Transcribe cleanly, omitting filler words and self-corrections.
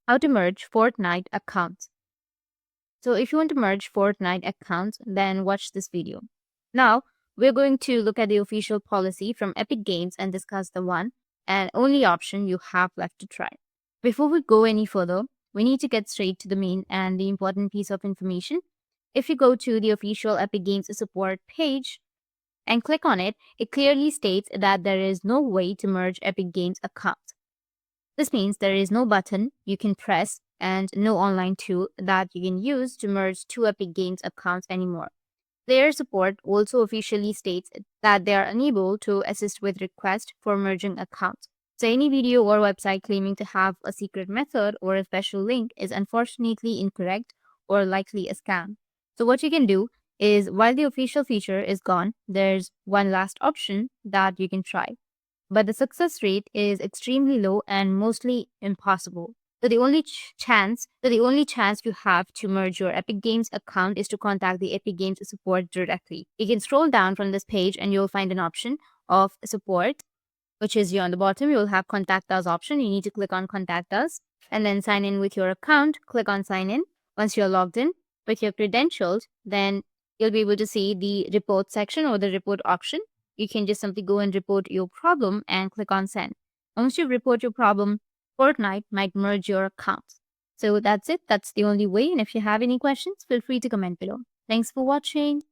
How to merge Fortnite accounts. So if you want to merge Fortnite accounts, then watch this video. Now, we're going to look at the official policy from Epic Games and discuss the one and only option you have left to try. Before we go any further, we need to get straight to the main and the important piece of information. If you go to the official Epic Games support page and click on it, it clearly states that there is no way to merge Epic Games accounts. This means there is no button you can press and no online tool that you can use to merge two Epic Games accounts anymore. Player support also officially states that they are unable to assist with requests for merging accounts. So any video or website claiming to have a secret method or a special link is unfortunately incorrect or likely a scam. So what you can do is, while the official feature is gone, there's one last option that you can try, but the success rate is extremely low and mostly impossible. So the only chance you have to merge your Epic Games account is to contact the Epic Games support directly. You can scroll down from this page and you'll find an option of support, which is here on the bottom. You'll have contact us option. You need to click on contact us and then sign in with your account. Click on sign in. Once you're logged in with your credentials, then you'll be able to see the report section or the report option. You can just simply go and report your problem and click on send. Once you report your problem, Fortnite might merge your accounts. So that's it. That's the only way. And if you have any questions, feel free to comment below. Thanks for watching.